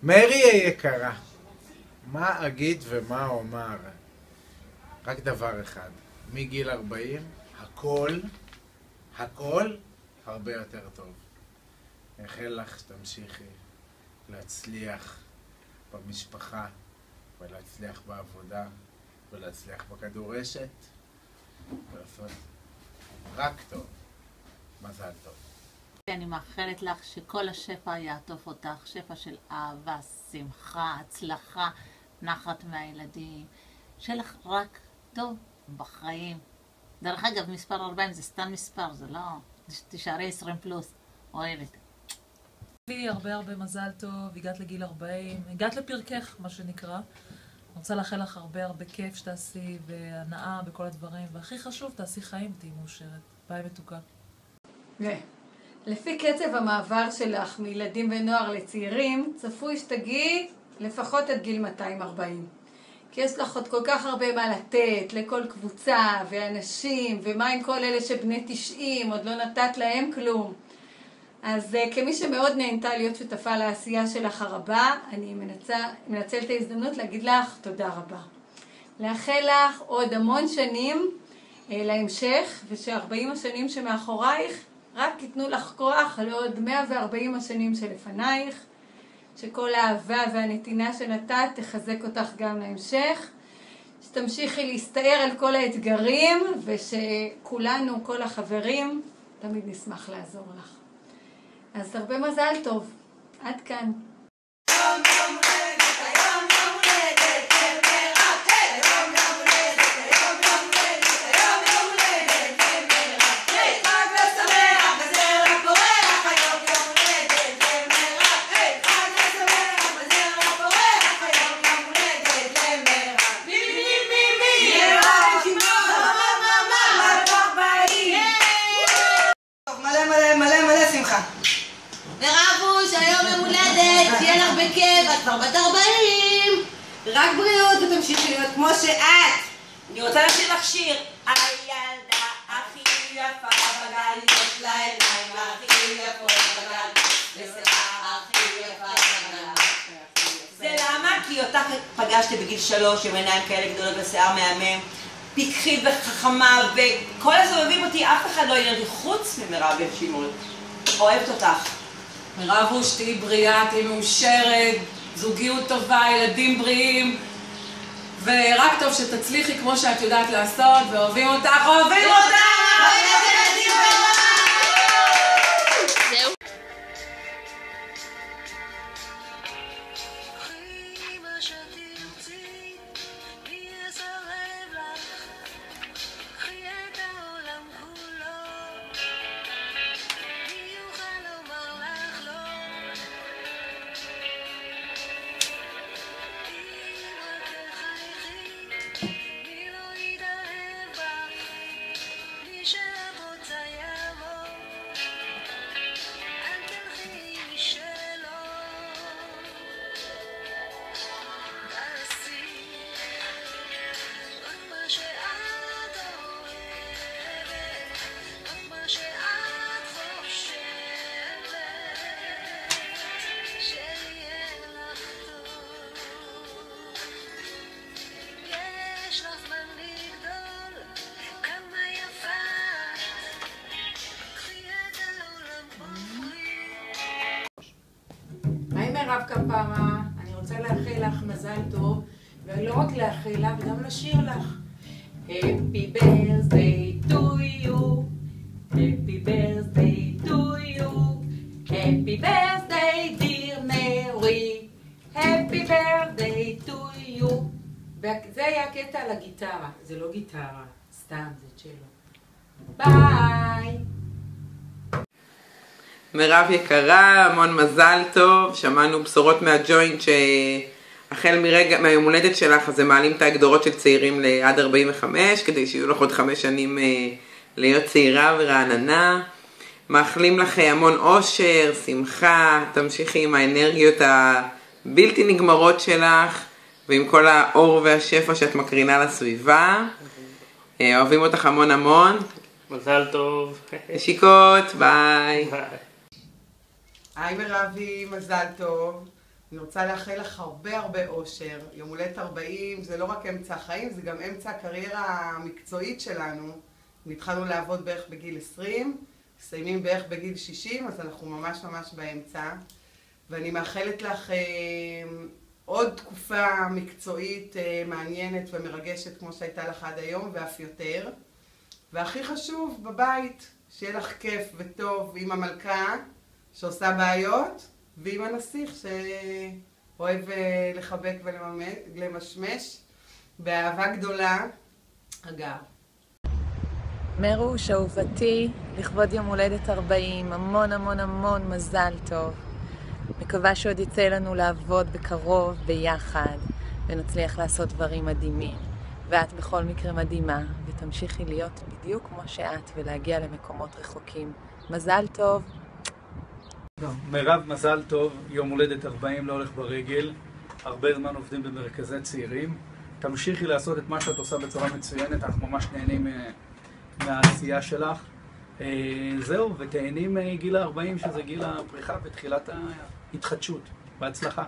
מרי היקרה, מה אגיד ומה אומר? רק דבר אחד, מגיל 40, הכל הרבה יותר טוב. מאחל לך שתמשיכי להצליח במשפחה, ולהצליח בעבודה, ולהצליח בכדורשת, ולעשות רק טוב. מזל טוב. אני מאחלת לך שכל השפע יעטוף אותך, שפע של אהבה, שמחה, הצלחה, נחת מהילדים, שלך רק טוב בחיים. דרך אגב, מספר 40 זה סתם מספר, זה לא, תשארי 20 פלוס, אוהבת. לי הרבה מזל טוב, הגעת לגיל 40, הגעת לפרקך, מה שנקרא. אני רוצה לאחל לך הרבה כיף שתעשי, והנאה בכל הדברים, והכי חשוב, תעשי חיים, תהי מאושרת. ביי מתוקה. לפי קצב המעבר שלך מילדים ונוער לצעירים, צפוי שתגיעי לפחות עד גיל 240. כי יש לך עוד כל כך הרבה מה לתת לכל קבוצה ואנשים, ומה עם כל אלה שבני 90, עוד לא נתת להם כלום. אז כמי שמאוד נהנתה להיות שותפה לעשייה שלך הרבה, אני מנצל את ההזדמנות להגיד לך תודה רבה. לאחל לך עוד המון שנים להמשך, וש40 השנים שמאחורייך רק ייתנו לך כוח לעוד 140 השנים שלפנייך, שכל האהבה והנתינה שנתת תחזק אותך גם להמשך, שתמשיכי להסתער על כל האתגרים, ושכולנו, כל החברים, תמיד נשמח לעזור לך. אז הרבה מזל טוב. עד כאן. ורבוש, היום יום הולדת, שיהיה לך בכיף, את כבר בת 40. רק בריאות ותמשיכי להיות כמו שאת. אני רוצה לשיר לך שיר. הילדה הכי יפה בגן, יש לה עיניים הכי יפות בגן, ושיער הכי יפה בגן. זה למה? כי אותך פגשתי בגיל 3 עם עיניים כאלה גדולות ושיער מהמם, פיקחית וחכמה, וכל הסובבים אותי, אף אחד לא יראה לי חוץ ממירב בן שמעון. אוהבת אותך. רבוש, תהי בריאה, תהי מאושרת, זוגיות טובה, ילדים בריאים, ורק טוב שתצליחי כמו שאת יודעת לעשות, ואוהבים אותך, אוהבים אותך! מירב כפרה, אני רוצה לאחל לך מזל טוב, ולא רק לאחל לך, וגם לשיר לך. Happy birthday to you, happy birthday to you, happy birthday dear Mary, happy birthday to you. וזה היה קטע על הגיטרה, זה לא גיטרה, סתם, זה צ'לו. ביי! מירב יקרה, המון מזל טוב. שמענו בשורות מהג'וינט שהחל מהיום הולדת שלך, אז הם מעלים את ההגדרות של צעירים לעד 45, כדי שיהיו לך עוד 5 שנים להיות צעירה ורעננה. מאחלים לך המון אושר, שמחה, תמשיכי עם האנרגיות הבלתי נגמרות שלך, ועם כל האור והשפע שאת מקרינה לסביבה. אוהבים אותך המון המון. מזל טוב. נשיקות, ביי. היי מירבי, מזל טוב. אני רוצה לאחל לך הרבה אושר. יום הולדת 40 זה לא רק אמצע החיים, זה גם אמצע הקריירה המקצועית שלנו. התחלנו לעבוד בערך בגיל 20, מסיימים בערך בגיל 60, אז אנחנו ממש באמצע. ואני מאחלת לך עוד תקופה מקצועית מעניינת ומרגשת כמו שהייתה לך עד היום, ואף יותר. והכי חשוב, בבית, שיהיה לך כיף וטוב עם המלכה שעושה בעיות, ועם הנסיך שאוהב לחבק ולמשמש באהבה גדולה, אגב. מרוש, אהובתי, לכבוד יום הולדת 40, המון מזל טוב. מקווה שעוד יצא לנו לעבוד בקרוב ביחד, ונצליח לעשות דברים מדהימים. ואת בכל מקרה מדהימה, ותמשיכי להיות בדיוק כמו שאת, ולהגיע למקומות רחוקים. מזל טוב. מירב, מזל טוב, יום הולדת 40 לא הולך ברגל, הרבה זמן עובדים במרכזי צעירים. תמשיכי לעשות את מה שאת עושה בצורה מצוינת, אנחנו ממש נהנים מהעשייה שלך. זהו, ותהנים גיל ה-40 שזה גיל הפריחה ותחילת ההתחדשות. בהצלחה.